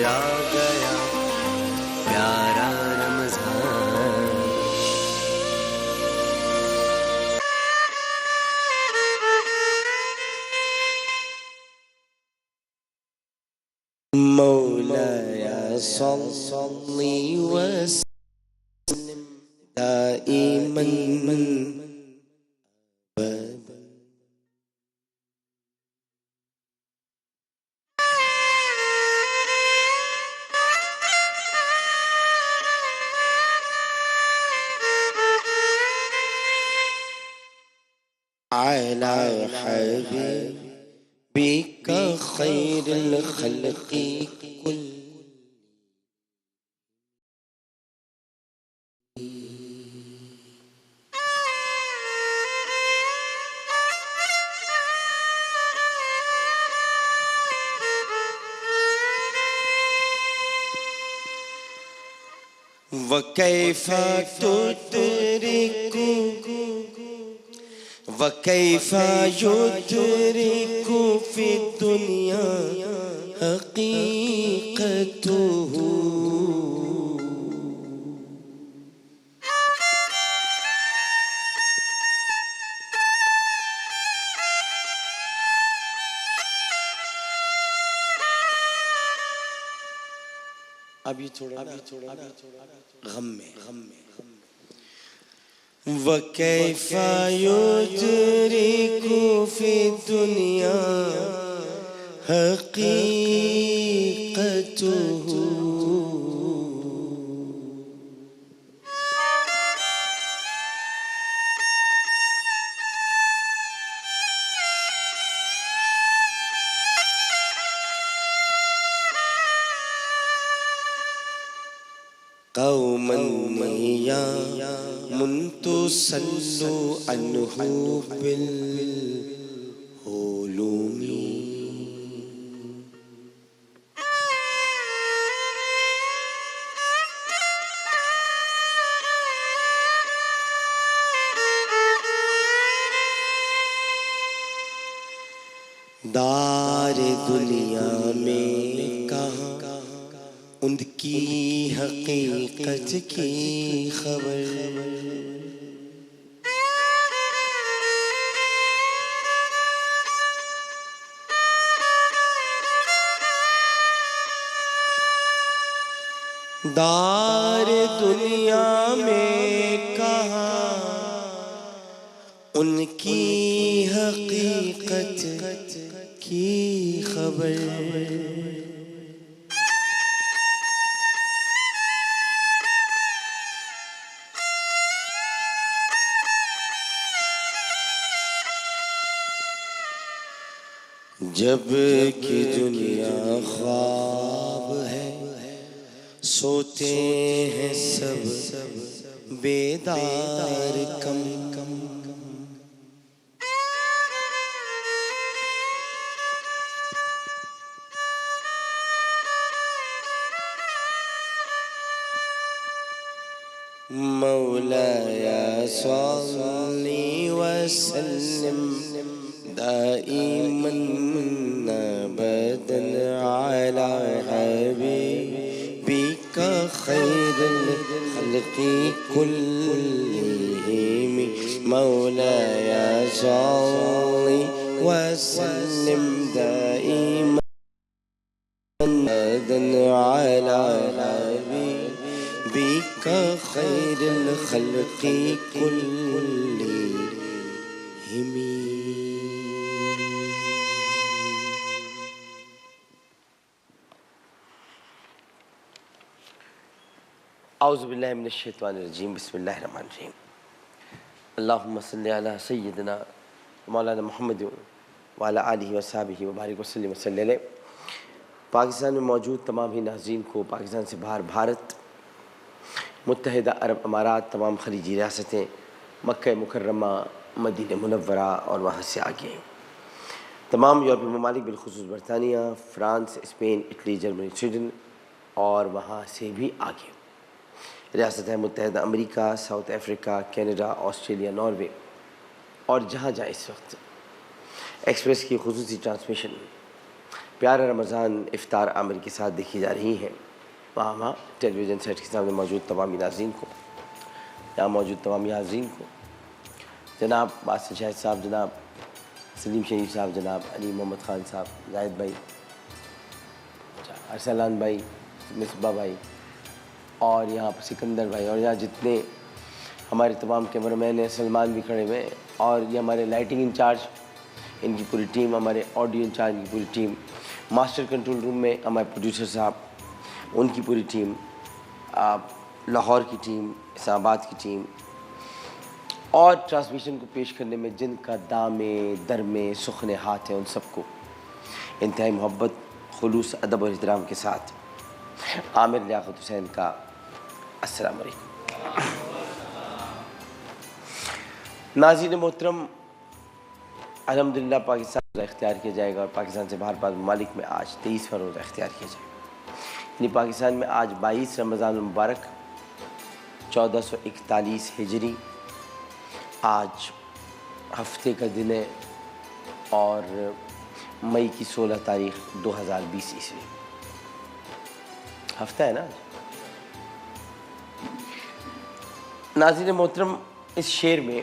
آ گیا پیارا رمضان. مولاي صل وسلم دائما أبدا على حبيبك خير الخلق كل. وكيف تدرك وكيف يدرك في الدنيا حقيقته. ابھی تھوڑا غم میں وَكَيْفَ يُدْرِكُ فِي الدُّنْيَا حَقِيقَتُهُ. قوما نيام تصلوا عنه بالهلوم. دار دنیا میں کہاں ان کی حقیقت کی خبر. دار دنیا میں کہاں ان کی حقیقت کی خبر. جب کہ دنیا خواب ہے سوتے ہیں سب بیدار کم. مولاي صل وسلم دائما أبدا على حبيبك خير الخلق كلهم. مولاي صل وسلم دائما أبدا على حبيبك خير الخلق كلهم. اعوذ باللہ من الشیطان الرجیم. بسم اللہ الرحمن الرحیم. اللہم صلی علی سیدنا مولانا محمد وعلی آلہ وصحبہ وبارک وسلم وسلم علیہ. پاکستان میں موجود تمام ہی ناظرین کو پاکستان سے باہر بھارت، متحدہ عرب امارات، تمام خلیجی ریاستیں، مکہ مکرمہ، مدینہ منورہ اور وہاں سے آگے تمام یورپی ممالک بالخصوص برطانیہ، France, Spain, Italy, Germany, Sweden اور وہاں سے بھی آگے ریاستیں متحدہ امریکہ، south Africa, Canada, Australia, Norway اور جہاں جہاں اس وقت ایکسپریس کی خصوصی ٹرانسمیشن پیارا رمضان افطار عامر کے ساتھ دیکھی جا رہی ہیں وہاں ٹیلی ویژن سیٹ کے سامنے موجود تمامی ناظرین کو، یہاں موجود تمامی حاضرین کو، جناب باسل شاہد صاحب، جناب سلیم شریف صاحب، جناب علی محمد خان صاحب، زاہد بھائی، ارسلان بھائی، مصباح بھائی، اور یہاں پر سکندر بھائی، اور یہاں جتنے ہمارے تمام کیمرہ مین ہیں، سلمان بھی کھڑے ہوئے ہیں، اور یہ ہمارے لائٹنگ انچارج ان کی پوری ٹیم، ہمارے آڈیو انچارج کی پوری ٹیم، ماسٹر کنٹرول روم میں ہمارے پروڈیوسر صاحب ان کی پوری ٹیم، لاہور کی ٹیم، اسلام آباد کی ٹیم، اور ٹرانسمیشن کو پیش کرنے میں جن کا دامے درمے سخن ہاتھ ہے، ان سب کو انتہائی محبت، خلوص، ادب اور احترام کے ساتھ عامر لیاقت حسین کا السلام علیکم۔ ناظرین محترم، الحمدللہ پاکستان روزہ اختیار کیا جائے گا، اور پاکستان سے باہر بعض ممالک میں آج 23واں روزہ اختیار کیا جائے گا، یعنی پاکستان میں آج 22 رمضان المبارک 1441 ہجری آج ہفتے کا دن ہے، اور مئی کی 16 تاریخ 2020 عیسوی ہفتہ ہے نا۔ ناظرین محترم، اس شعر میں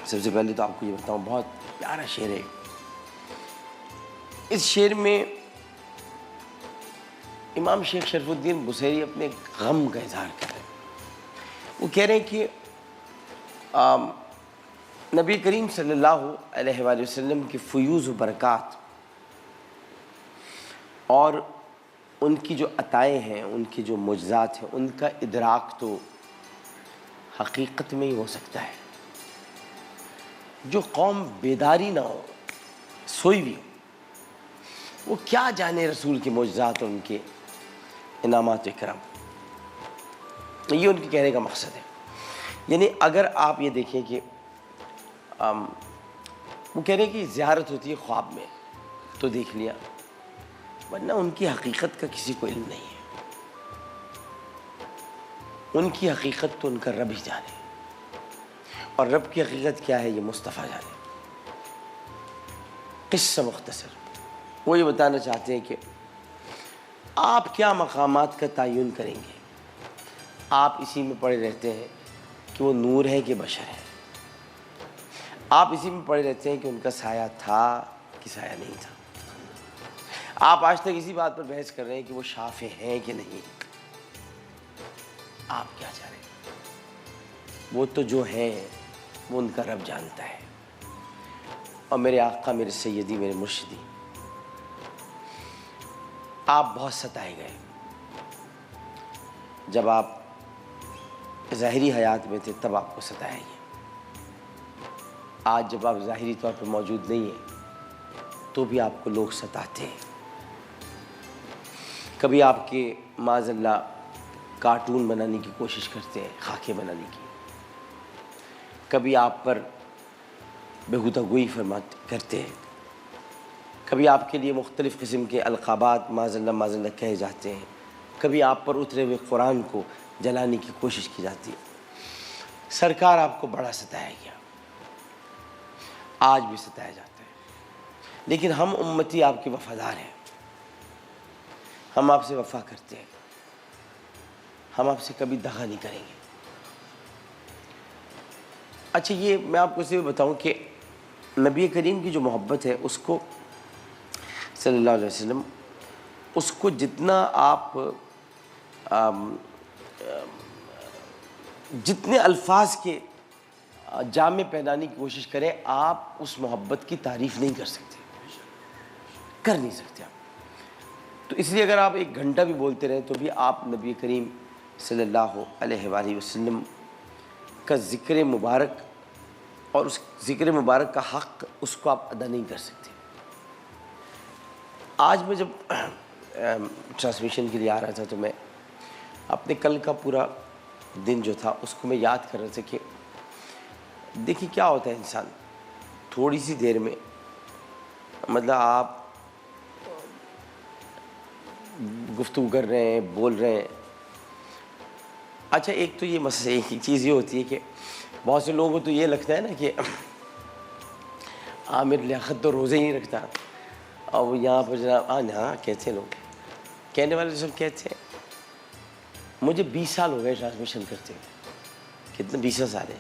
سب سے پہلے تو آپ کو یہ بتاؤں، بہت پیارا شعر ہے۔ اس شعر میں امام شیخ شرف الدین بصیری اپنے غم کا اظہار کر رہے ہیں۔ وہ کہہ رہے ہیں کہ نبی کریم صلی اللہ علیہ وآلہ وسلم کی فیوض و برکات اور ان کی جو عطائیں ہیں، ان کی جو معجزات ہیں، ان کا ادراک تو حقیقت میں ہی ہو سکتا ہے۔ جو قوم بیداری نہ ہو، سوئی بھی ہو، وہ کیا جانے رسول کے معجزات اور ان کے انعامات و اکرام۔ یہ ان کے کہنے کا مقصد ہے۔ یعنی اگر آپ یہ دیکھیں کہ وہ کہہ رہے ہیں کہ زیارت ہوتی ہے خواب میں تو دیکھ لیا، ورنہ ان کی حقیقت کا کسی کو علم نہیں ہے۔ ان کی حقیقت تو ان کا رب ہی جانے، اور رب کی حقیقت کیا ہے یہ مصطفیٰ جانے۔ قصہ مختصر، وہ یہ بتانا چاہتے ہیں کہ آپ کیا مقامات کا تعین کریں گے؟ آپ اسی میں پڑے رہتے ہیں کہ وہ نور ہے کہ بشر ہے، آپ اسی میں پڑے رہتے ہیں کہ ان کا سایہ تھا کہ سایہ نہیں تھا، آپ آج تک اسی بات پر بحث کر رہے ہیں کہ وہ شافع ہیں کہ نہیں۔ آپ کیا چاہ رہے ہیں؟ وہ تو جو ہے وہ ان کا رب جانتا ہے۔ اور میرے آقا، میرے سیدی، میرے مرشدی، آپ بہت ستائے گئے جب آپ ظاہری حیات میں تھے، تب آپ کو ستایا گیا۔ آج جب آپ ظاہری طور پر موجود نہیں ہیں تو بھی آپ کو لوگ ستاتے ہیں۔ کبھی آپ کے معاذ اللہ کارٹون بنانے کی کوشش کرتے ہیں، خاکے بنانے کی، کبھی آپ پر بےہودہ گوئی کرتے ہیں، کبھی آپ کے لیے مختلف قسم کے القابات معاذ اللہ کہے جاتے ہیں، کبھی آپ پر اترے ہوئے قرآن کو جلانے کی کوشش کی جاتی ہے۔ سرکار آپ کو بڑا ستایا گیا، آج بھی ستایا جاتا ہے، لیکن ہم امتی آپ کے وفادار ہیں، ہم آپ سے وفا کرتے ہیں، ہم آپ سے کبھی دغا نہیں کریں گے۔ اچھا، یہ میں آپ کو اسے بتاؤں کہ نبی کریم کی جو محبت ہے، اس کو صلی اللہ علیہ وسلم، اس کو جتنا آپ جتنے الفاظ کے جامع پہنانے کی کوشش کریں، آپ اس محبت کی تعریف نہیں کر سکتے، کر نہیں سکتے آپ۔ تو اس لیے اگر آپ 1 گھنٹہ بھی بولتے رہیں تو بھی آپ نبی کریم صلی اللہ علیہ وآلہ وسلم کا ذکر مبارک اور اس ذکر مبارک کا حق، اس کو آپ ادا نہیں کر سکتے۔ آج میں جب ٹرانسمیشن کے لیے آ رہا تھا تو میں اپنے کل کا پورا دن جو تھا اس کو میں یاد کر رہا تھا کہ دیکھیے کیا ہوتا ہے انسان تھوڑی سی دیر میں، مطلب آپ گفتگو کر رہے ہیں، بول رہے ہیں۔ اچھا، ایک تو یہ مسئلہ، ایک چیز یہ ہوتی ہے کہ بہت سے لوگوں کو تو یہ لگتا ہے نا کہ عامر لیاقت تو روزے ہی نہیں رکھتا، اور یہاں پر جناب ہاں کہتے ہیں لوگ، کہنے والے سب کہتے ہیں. مجھے 20 سال ہو گئے ٹرانسمیشن کرتے ہوئے. کتنے؟ 20 سال ہیں.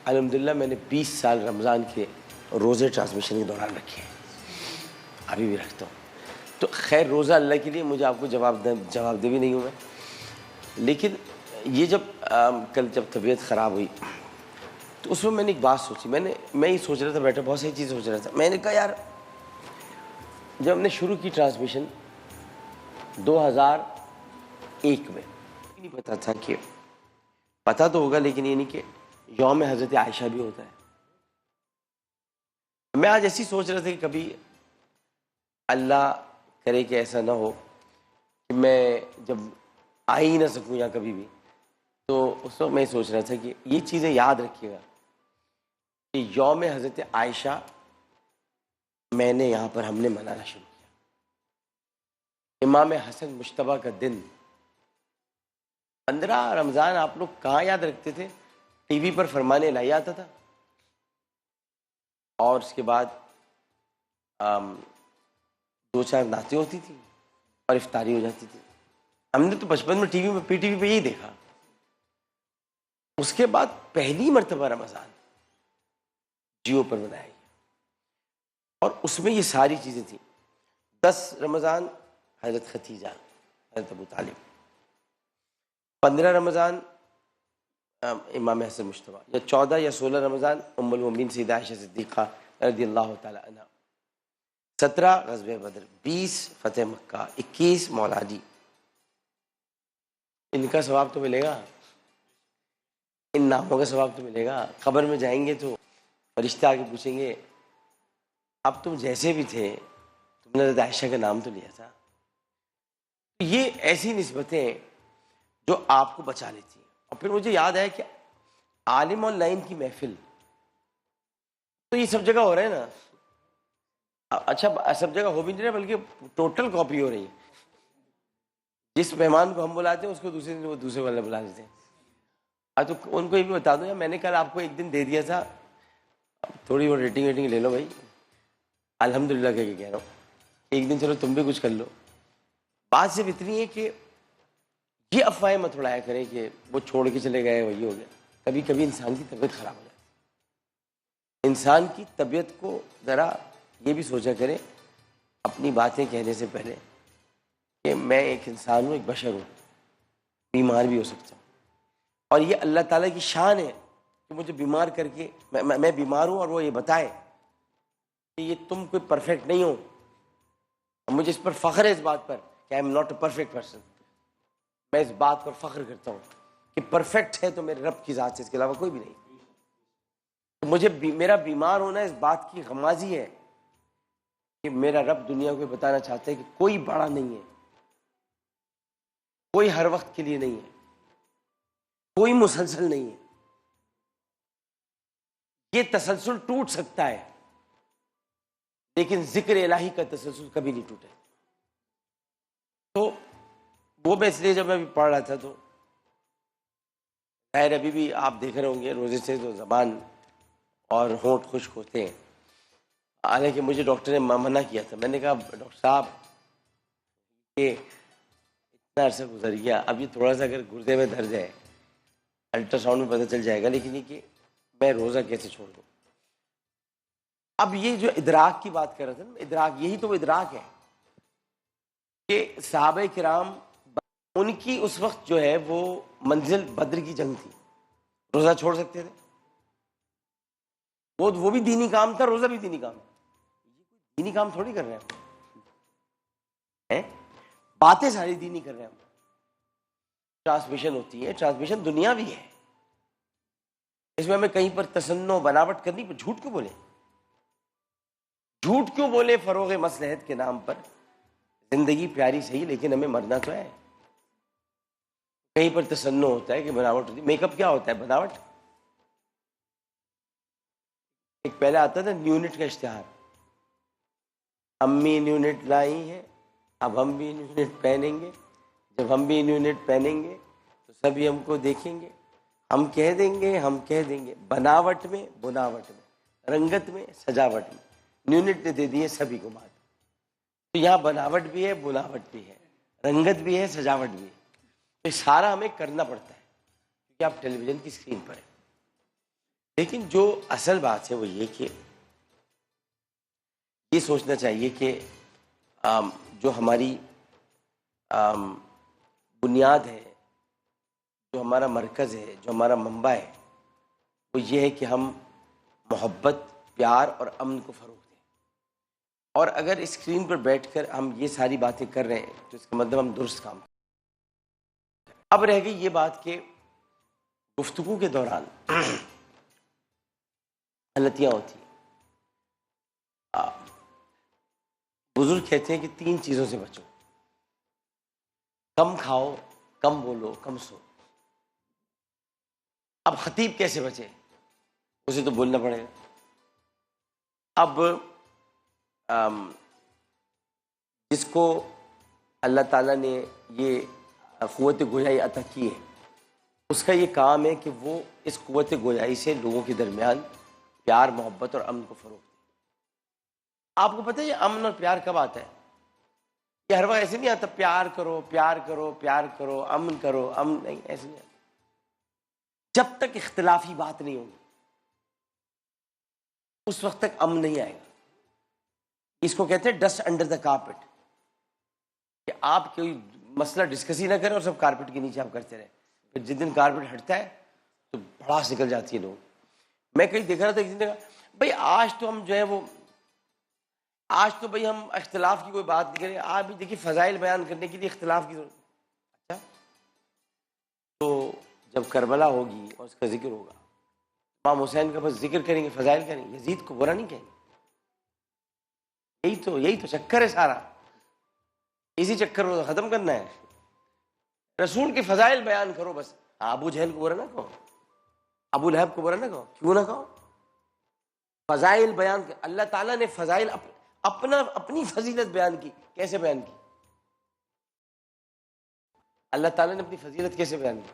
الحمدللہ میں نے 20 سال رمضان کے روزے ٹرانسمیشن کے دوران رکھے ہیں، ابھی بھی رکھتا ہوں. تو خیر روزہ اللہ کے لیے، مجھے آپ کو جواب دے بھی نہیں ہوں میں. لیکن یہ جب کل جب طبیعت خراب ہوئی تو اس میں نے ایک بات سوچی. میں یہ سوچ رہا تھا، بیٹھا بہت سی چیزیں سوچ رہا تھا. میں نے کہا یار جب ہم نے شروع کی ٹرانسمیشن 2001 میں، نہیں پتا تھا کہ، پتا تو ہوگا لیکن یہ نہیں کہ یوم حضرت عائشہ بھی ہوتا ہے. میں آج ایسی سوچ رہا تھا کہ کبھی اللہ کرے کہ ایسا نہ ہو کہ میں جب آ ہی نہ سکوں یا کبھی بھی، تو اس وقت میں سوچ رہا تھا کہ یہ چیزیں یاد رکھیے گا کہ یوم حضرت عائشہ میں نے یہاں پر ہم نے منانا شروع کیا. امام حسن مجتبیٰ کا دن 15 رمضان آپ لوگ کہاں یاد رکھتے تھے؟ ٹی وی پر فرمان الہی آتا تھا اور اس کے بعد 2-4 نعتیں ہوتی تھیں اور افطاری ہو جاتی تھی. ہم نے تو بچپن میں ٹی وی میں پی ٹی وی پہ یہی دیکھا. اس کے بعد پہلی مرتبہ رمضان جیو پر منایا گیا اور اس میں یہ ساری چیزیں تھیں. 10 رمضان حضرت ختیجہ، حضرت ابو طالب. 15 رمضان امام حسن مجتبیٰ، یا 14 یا 16 رمضان ام المومنین سیدہ عائشہ صدیقہ رضی اللہ تعالی عنہ. 17 غزوہ بدر، 20 فتح مکہ، 21 مولادی. ان کا ثواب تو ملے گا، ان ناموں کا ثواب تو ملے گا. قبر میں جائیں گے تو فرشتے آ کے پوچھیں گے اب تم جیسے بھی تھے تم نے حضرت عائشہ کا نام تو لیا تھا. یہ ایسی نسبتیں جو آپ کو بچا لیتی ہیں. اور پھر مجھے یاد ہے کہ عالم آن لائن کی محفل تو یہ سب جگہ ہو رہا ہے نا. اچھا سب جگہ ہو بھی نہیں رہا بلکہ ٹوٹل کاپی ہو رہی ہے. جس مہمان کو ہم بلاتے ہیں اس کو دوسرے دن وہ دوسرے والے بلا دیتے ہیں. تو ان کو یہ بھی بتا دوں یا میں نے کل آپ کو ایک دن دے دیا تھا، تھوڑی وہ ریٹنگ ویٹنگ لے لو بھائی، الحمدللہ کہہ کے کہہ رہا ہوں. ایک دن چلو تم بھی کچھ کر لو. بات صرف اتنی ہے کہ یہ افواہیں مت اڑایا کریں کہ وہ چھوڑ کے چلے گئے وہی ہو گیا. کبھی کبھی انسان کی طبیعت خراب ہو جاتی ہے. انسان کی طبیعت کو ذرا یہ بھی سوچا کرے اپنی باتیں کہنے سے پہلے کہ میں ایک انسان ہوں، ایک بشر ہوں، بیمار بھی ہو سکتا ہوں. اور یہ اللہ تعالیٰ کی شان ہے کہ مجھے بیمار کر کے میں بیمار ہوں اور وہ یہ بتائے کہ یہ تم کوئی پرفیکٹ نہیں ہو. اور مجھے اس پر فخر ہے، اس بات پر کہ I am not a perfect person. میں اس بات پر فخر کرتا ہوں کہ پرفیکٹ ہے تو میرے رب کی ذات سے، اس کے علاوہ کوئی بھی نہیں. مجھے میرا بیمار ہونا اس بات کی غمازی ہے کہ میرا رب دنیا کو بتانا چاہتا ہے کہ کوئی بڑا نہیں ہے، کوئی ہر وقت کے لیے نہیں ہے، کوئی مسلسل نہیں ہے. یہ تسلسل ٹوٹ سکتا ہے لیکن ذکر الہی کا تسلسل کبھی نہیں ٹوٹے. تو وہ میں اس لیے جب میں بھی پڑھ رہا تھا تو خیر ابھی بھی آپ دیکھ رہے ہوں گے روزے سے تو زبان اور ہونٹ خشک ہوتے ہیں. حالانکہ مجھے ڈاکٹر نے منع کیا تھا. میں نے کہا ڈاکٹر صاحب یہ اتنا عرصہ گزر گیا، اب یہ تھوڑا سا اگر گردے میں درد ہے الٹرا ساؤنڈ میں پتہ چل جائے گا، لیکن یہ کہ میں روزہ کیسے چھوڑ دوں. اب یہ جو ادراک کی بات کر رہا تھا نا، ادراک یہی تو وہ ادراک ہے کہ صحابہ کرام ان کی اس وقت جو ہے وہ منزل بدر کی جنگ تھی. روزہ چھوڑ سکتے تھے، وہ بھی دینی کام تھا، روزہ بھی دینی کام تھا. دینی کام تھوڑی کر رہے ہیں، باتیں ساری دینی کر رہے ہیں. ٹرانسمیشن ہوتی ہے، ٹرانسمیشن دنیا بھی ہے. اس میں ہمیں کہیں پر تصنع بناوٹ کرنی پر جھوٹ کیوں بولے، جھوٹ کیوں بولے فروغ مصلحت کے نام پر. زندگی پیاری صحیح لیکن ہمیں مرنا تو ہے. کہیں پر تصنع ہوتا ہے کہ بناوٹ ہوتی ہے. میک اپ کیا ہوتا ہے؟ بناوٹ. ایک پہلے آتا تھا نیونٹ کا اشتہار، امی نیونٹ لائی ہیں اب ہم بھی نیونٹ پہنیں گے، جب ہم بھی نیونٹ پہنیں گے تو سبھی ہم کو دیکھیں گے، ہم کہہ دیں گے، ہم کہہ دیں گے. بناوٹ میں، بناوٹ میں، رنگت میں، سجاوٹ میں. یونٹ نے دے دی ہے سبھی کو بات. تو یہاں بناوٹ بھی ہے، بناوٹ بھی ہے، رنگت بھی ہے، سجاوٹ بھی ہے. تو یہ سارا ہمیں کرنا پڑتا ہے کیونکہ آپ ٹیلی ویژن کی اسکرین پر ہیں. لیکن جو اصل بات ہے وہ یہ کہ یہ سوچنا چاہیے کہ جو ہماری بنیاد ہے، جو ہمارا مرکز ہے، جو ہمارا منبع ہے، وہ یہ ہے کہ ہم محبت، پیار اور امن کو فروغ دیں. اور اگر اسکرین پر بیٹھ کر ہم یہ ساری باتیں کر رہے ہیں تو اس کا مطلب ہم درست کام کریں. اب رہ گئی یہ بات کہ گفتگو کے دوران غلطیاں ہوتی ہیں. بزرگ کہتے ہیں کہ 3 چیزوں سے بچو: کم کھاؤ، کم بولو، کم سو. اب خطیب کیسے بچے؟ اسے تو بولنا پڑے گا. اب جس کو اللہ تعالیٰ نے یہ قوت گویائی عطا کی ہے، اس کا یہ کام ہے کہ وہ اس قوت گویائی سے لوگوں کے درمیان پیار، محبت اور امن کو فروغ دے. آپ کو پتہ ہے یہ امن اور پیار کب آتا ہے؟ یہ ہر وقت ایسے نہیں آتا پیار کرو، پیار کرو، پیار کرو، امن کرو، امن نہیں، ایسے نہیں آتا. جب تک اختلافی بات نہیں ہوگی اس وقت تک امن نہیں آئے گا. اس کو کہتے ہیں ڈسٹ انڈر دا کارپٹ، کہ آپ کوئی مسئلہ ڈسکس ہی نہ کریں اور سب کارپٹ کے نیچے آپ کرتے رہیں. پھر جس دن کارپٹ ہٹتا ہے تو بھڑاس نکل جاتی ہے لوگ. میں کہیں دیکھ رہا تھا کسی نے کہا بھائی آج تو ہم جو ہے وہ آج تو بھائی ہم اختلاف کی کوئی بات نہیں کریں. آپ بھی دیکھیے فضائل بیان کرنے کے لیے اختلاف کی ضرورت. اچھا، تو جب کربلا ہوگی اور اس کا ذکر ہوگا، امام حسین کا بس ذکر کریں گے، فضائل کریں گے، یزید کو برا نہیں کہیں گے. یہی تو چکر ہے سارا. اسی چکر کو ختم کرنا ہے. رسول کے فضائل بیان کرو بس. ابو جہل کو برا نہ کہو، ابو لہب کو برا نہ کہو. کیوں نہ کہو؟ فضائل بیان کر. اللہ تعالیٰ نے فضائل اپنی فضیلت بیان کی. کیسے بیان کی؟ اللہ تعالیٰ نے اپنی فضیلت کیسے بیان کی؟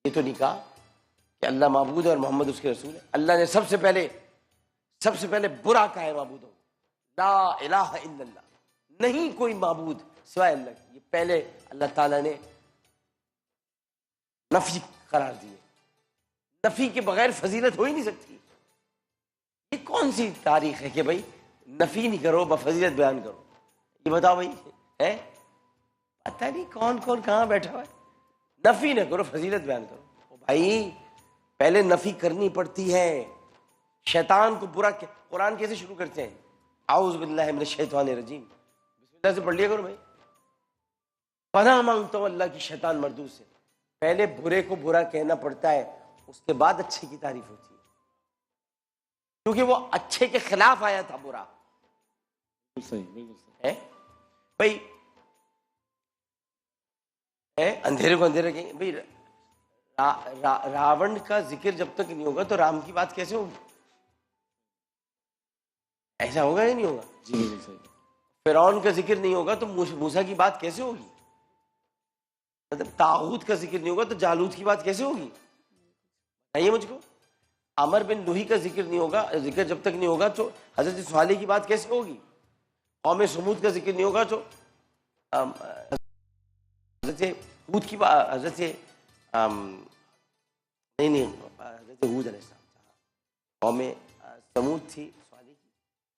یہ تو نہیں کہا کہ اللہ معبود ہے اور محمد اس کے رسول ہے. اللہ نے سب سے پہلے برا کہا ہے معبود ہو. لا الہ الا اللہ، نہیں کوئی معبود سوائے اللہ کی. یہ پہلے اللہ تعالیٰ نے نفی قرار دی ہے. نفی کے بغیر فضیلت ہو ہی نہیں سکتی. یہ کون سی تاریخ ہے کہ بھائی نفی نہیں کرو فضیلت بیان کرو؟ یہ بتاؤ بھائی، ہے پتہ نہیں کون کہاں بیٹھا ہوا ہے. نفی نہ کرو، فضیلت بیان کرو. بھائی پہلے نفی کرنی پڑتی ہے. شیطان کو برا قرآن کیسے شروع کرتے ہیں؟ اعوذ باللہ من الشیطان الرجیم، بسم اللہ سے پڑھ لیا کرو بھائی. پناہ مانگتا ہوں اللہ کی شیطان مردود سے. پہلے برے کو برا کہنا پڑتا ہے، اس کے بعد اچھے کی تعریف ہوتی ہے، کیونکہ وہ اچھے کے خلاف آیا تھا برا. بالکل صحیح. بھائی اندھیرے کو اندھیرے کہیں بھائی. راون کا ذکر جب تک نہیں ہوگا تو رام کی بات کیسے ہوگی؟ ایسا ہوگا یا نہیں ہوگا؟ جی بالکل صحیح. فرعون کا ذکر نہیں ہوگا تو موسیٰ کی بات کیسے ہوگی؟ مطلب طاغوت کا ذکر نہیں ہوگا تو جالوت کی بات کیسے ہوگی؟ بتائیے مجھ کو. عمر بن لوہی کا ذکر نہیں ہوگا، ذکر جب تک نہیں ہوگا تو حضرت صالح کی بات کیسے ہوگی؟ قوم سمود کا ذکر نہیں ہوگا تو حضرت ہود کی بات، حضرت حضرت ہود علیہ السلام. قوم سمود تھی، صالح کی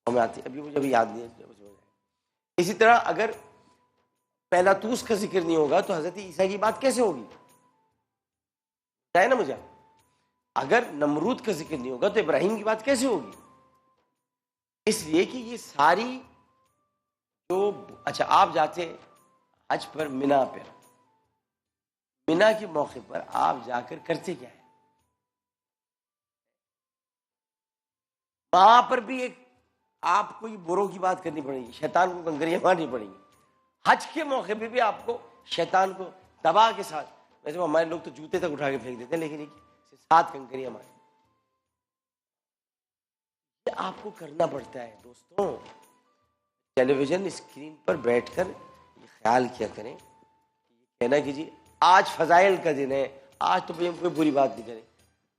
قوم آتی، ابھی مجھے یاد نہیں ہے. اسی طرح اگر پیلاطوس کا ذکر نہیں ہوگا تو حضرت عیسیٰ کی بات کیسے ہوگی؟ ہے نا مجھے. اگر نمرود کا ذکر نہیں ہوگا تو ابراہیم کی بات کیسے ہوگی؟ اس لیے کہ یہ ساری جو اچھا آپ جاتے ہیں حج پر منا پر، منا کے موقع پر آپ جا کر کرتے کیا ہے؟ وہاں پر بھی ایک آپ کو یہ بروں کی بات کرنی پڑے گی، شیطان کو کنکریاں مارنی پڑیں گی. حج کے موقع پہ بھی آپ کو شیطان کو دبا کے ساتھ، ویسے ہمارے لوگ تو جوتے تک اٹھا کے پھینک دیتے ہیں، لیکن یہ 7 کنکریاں ماریں. یہ آپ کو کرنا پڑتا ہے دوستوں. ٹیلی ویژن اسکرین پر بیٹھ کر یہ خیال کیا کریں، یہ کہنا کہ جی آج فضائل کا دن ہے، آج تو ہم کوئی بری بات نہیں کریں.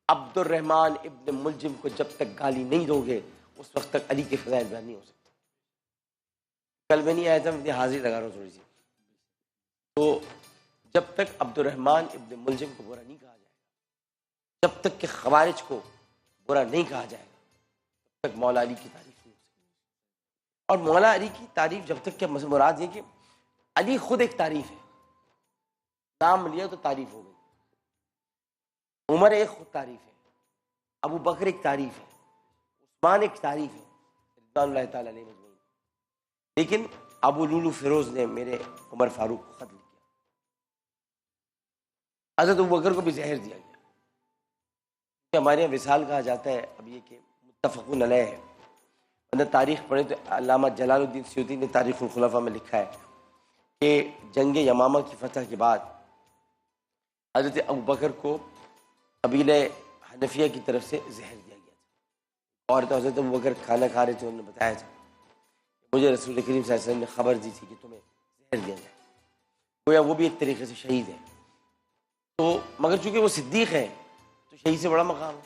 عبد الرحمن ابن ملجم کو جب تک گالی نہیں دو گے اس وقت تک علی کے فضائل بیان نہیں ہو سکتے. کل میں نہیں آیا تھا، میں حاضری لگا رہا ہوں تھوڑی سی. تو جب تک عبد الرحمن ابن ملجم کو برا نہیں کہا جائے گا، جب تک کہ خوارج کو برا نہیں کہا جائے گا، تب تک مولا علی کی تعریف نہیں ہو سکتی. اور مولا علی کی تعریف جب تک کہ مراد یہ کہ علی خود ایک تعریف ہے، نام لیا تو تعریف ہو گئی. عمر ایک خود تعریف ہے، ابو بکر ایک تعریف ہے، عثمان ایک تعریف ہے رضوان اللہ تعالیٰ علیہ مجمعین. لیکن ابو لولو فیروز نے میرے عمر فاروق کو قتل کیا، حضرت ابو بکر کو بھی زہر دیا گیا. کہ ہمارے یہاں وصال کہا جاتا ہے اب یہ کہ متفقون علیہ ہے. اندر تاریخ پڑھیں تو علامہ جلال الدین سیوطی نے تاریخ الخلفاء میں لکھا ہے کہ جنگ یمامہ کی فتح کے بعد حضرت ابو بکر کو قبیلہ حنفیہ کی طرف سے زہر دیا گیا تھا. اور تو حضرت ابو بکر کھانا کھا رہے تھے، انہوں نے بتایا تھا مجھے رسول کریم صلی اللہ علیہ وسلم نے خبر دی تھی کہ تمہیں زہر دیا جائے. گویا وہ بھی ایک طریقے سے شہید ہے. تو مگر چونکہ وہ صدیق ہے تو شہید سے بڑا مقام ہے.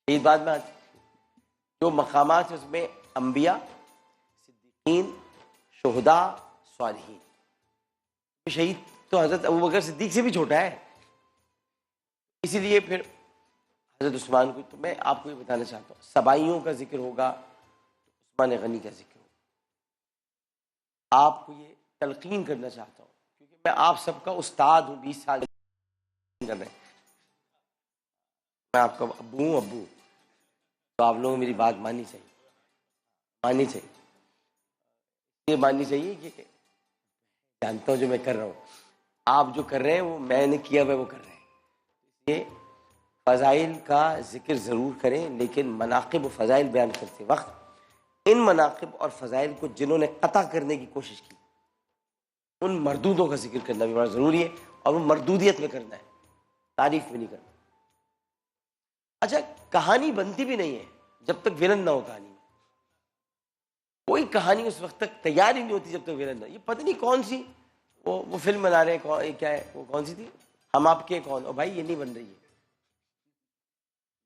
شہید بعد میں آتی، جو مقامات ہیں اس میں انبیاء، صدیقین، شہداء، صالحین. شہید تو حضرت ابو بکر صدیق سے بھی چھوٹا ہے. اسی لیے پھر حضرت عثمان کو، تو میں آپ کو یہ بتانا چاہتا ہوں سبائیوں کا ذکر ہوگا تو عثمان غنی کا ذکر ہوگا. آپ کو یہ تلقین کرنا چاہتا ہوں کیونکہ میں آپ سب کا استاد ہوں، 20 سال کر رہے ہیں. میں آپ کا ابو ہوں، ابو. تو آپ لوگوں کو میری بات ماننی چاہیے، ماننی چاہیے. یہ ماننی چاہیے کہ جانتا ہوں جو میں کر رہا ہوں، آپ جو کر رہے ہیں وہ میں نے کیا ہوا وہ کر رہے ہیں. یہ فضائل کا ذکر ضرور کریں، لیکن مناقب و فضائل بیان کرتے وقت ان مناقب اور فضائل کو جنہوں نے قطع کرنے کی کوشش کی ان مردودوں کا ذکر کرنا بھی بڑا ضروری ہے، اور وہ مردودیت میں کرنا ہے، تعریف میں نہیں کرنا. اچھا، کہانی بنتی بھی نہیں ہے جب تک ولن نہ ہو. کہانی میں کوئی کہانی اس وقت تک تیار ہی نہیں ہوتی جب تک ولن نہ. یہ پتہ نہیں کون سی وہ فلم بنا رہے ہیں، کیا ہے وہ، کون سی تھی، ہم آپ کے کون. اور بھائی یہ نہیں بن رہی ہے،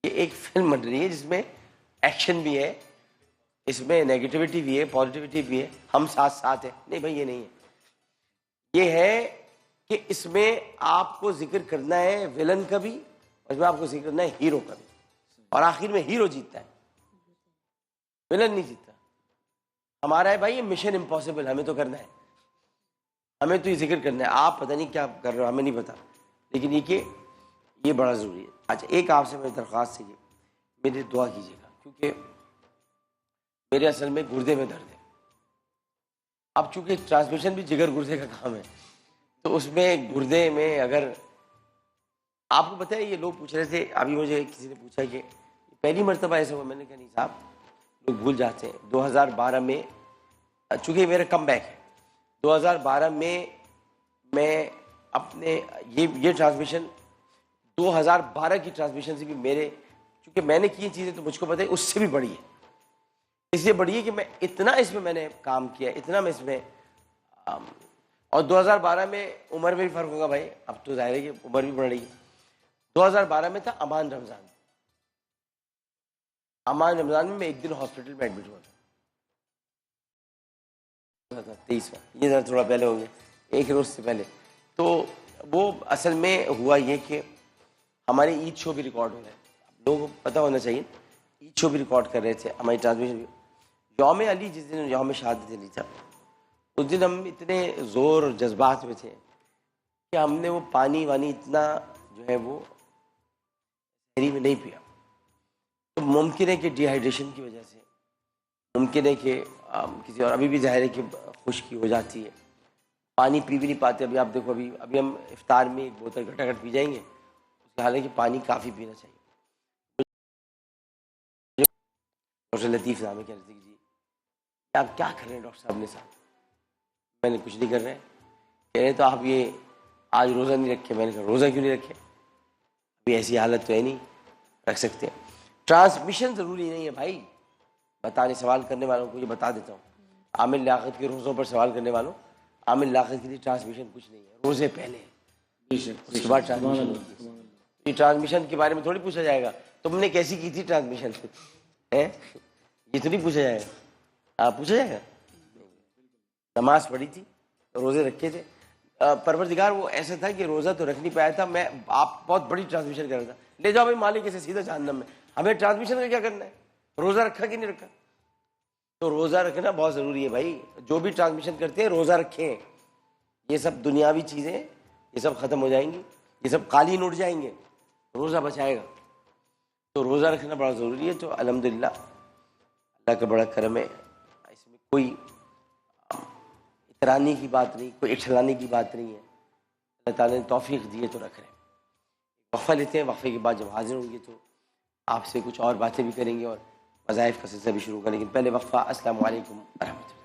یہ ایک فلم بن رہی ہے جس میں ایکشن بھی ہے، اس میں نیگیٹیوٹی بھی ہے، پازیٹیوٹی بھی ہے، ہم ساتھ ساتھ ہیں. نہیں بھائی یہ نہیں ہے. یہ ہے کہ اس میں آپ کو ذکر کرنا ہے ولن کا بھی، اور اس میں آپ کو ذکر کرنا ہے ہیرو کا بھی، اور آخر میں ہیرو جیتتا ہے، ولن نہیں جیتتا. ہمارا ہے بھائی یہ مشن امپاسبل، ہمیں تو کرنا ہے، ہمیں تو یہ ذکر کرنا ہے. آپ پتہ نہیں کیا کر رہے ہو، ہمیں نہیں پتا، لیکن یہ کہ یہ بڑا ضروری ہے. اچھا، ایک آپ سے میری درخواست ہے کہ میری دعا کیجیے گا، کیونکہ میرے اصل میں گردے میں درد ہے. اب چونکہ ٹرانسمیشن بھی جگر گردے کا کام ہے، تو اس میں گردے میں اگر آپ کو پتہ ہے، یہ لوگ پوچھ رہے تھے ابھی مجھے کسی نے پوچھا کہ پہلی مرتبہ ایسا ہوا. میں نے کہا نہیں صاحب، لوگ بھول جاتے ہیں. 2012 میں چونکہ میرا کم بیک ہے، 2012 میں اپنے یہ ٹرانسمیشن 2012 کی ٹرانسمیشن سے بھی میرے، چونکہ میں نے کی چیزیں تو مجھ کو پتہ ہے اس سے بھی بڑی ہے. اس لیے بڑی ہے کہ میں اتنا اس میں نے کام کیا، اتنا میں اس میں. اور 2012 میں عمر میں بھی فرق ہوگا بھائی، اب تو ظاہر ہے کہ عمر بھی بڑھ رہی ہے. 2012 میں تھا امان رمضان. امان رمضان میں ایک دن ہاسپٹل میں ایڈمٹ ہوا تھا، 23 میں، یہ ذرا تھوڑا پہلے ہو گیا، ایک روز سے پہلے. تو وہ اصل میں ہوا یہ کہ ہمارے عید شو بھی ریکارڈ ہو رہے ہیں، لوگوں کو پتہ ہونا چاہیے. عید شو بھی ریکارڈ کر رہے تھے، ہماری ٹرانسمیشن بھی. یوم علی جس دن یوم شہادت علی تھا، اس دن ہم اتنے زور اور جذبات میں تھے کہ ہم نے وہ پانی وانی اتنا جو ہے وہ شہری میں نہیں پیا. تو ممکن ہے کہ ڈی ہائیڈریشن کی وجہ سے، ممکن ہے کہ کسی اور، ابھی بھی ظاہر ہے کہ خشکی ہو جاتی ہے، پانی پی بھی نہیں پاتے. ابھی آپ دیکھو، ابھی ہم افطار میں ایک بوتل گھٹا گھٹ پی جائیں گے، حالانکہ پانی کافی پینا چاہیے. ڈاکٹر لطیف صاحب کہہ رہے تھے کہ جی آپ کیا کر رہے ہیں ڈاکٹر صاحب نے صاحب. میں نے کچھ نہیں کر رہے. کہہ رہے تو آپ یہ آج روزہ نہیں رکھے. میں نے کہا روزہ کیوں نہیں رکھے، ابھی ایسی حالت تو ہے نہیں رکھ سکتے. ٹرانسمیشن ضروری نہیں ہے بھائی. بتانے سوال کرنے والوں کو یہ بتا دیتا ہوں، عامر لیاقت کے روزوں پر سوال کرنے والوں، عامر لیاقت کے لیے ٹرانسمیشن کچھ نہیں ہے، روزے پہلے ہیں، اس کے بعد ٹرانسمیشن ہوتی ہے. یہ ٹرانسمیشن کے بارے میں تھوڑی پوچھا جائے گا تم نے کیسی کی تھی ٹرانسمیشن ہے. یہ تو نہیں پوچھا جائے گا؟ آپ پوچھا جائے گا؟ نماز پڑھی تھی، روزے رکھے تھے، پروردگار وہ ایسا تھا کہ روزہ تو رکھ نہیں پایا تھا، میں آپ بہت بڑی ٹرانسمیشن کر رہا تھا، لے جاؤ بھائی مالک سے سیدھا جہنم میں، ہمیں ٹرانسمیشن کا کیا کرنا ہے؟ روزہ رکھا کہ نہیں رکھا؟ تو روزہ رکھنا بہت ضروری ہے بھائی، جو بھی ٹرانسمیشن کرتے ہیں روزہ رکھیں، یہ سب دنیاوی چیزیں یہ سب ختم ہو جائیں گی، یہ سب قالین اٹھ جائیں گے، روزہ بچائے گا، تو روزہ رکھنا بڑا ضروری ہے۔ تو الحمدللہ اللہ کا بڑا کرم ہے، اس میں کوئی اترانے کی بات نہیں، کوئی اٹھلانے کی بات نہیں ہے، اللہ تعالیٰ نے توفیق دی ہے تو رکھ رہے ہیں۔ وقفہ لیتے ہیں، وقفے کے بعد جب حاضر ہوں گے تو آپ سے کچھ اور باتیں بھی کریں گے اور وظائف کا سلسلہ بھی شروع کریں گے، پہلے وقفہ۔ السلام علیکم ورحمۃ اللہ۔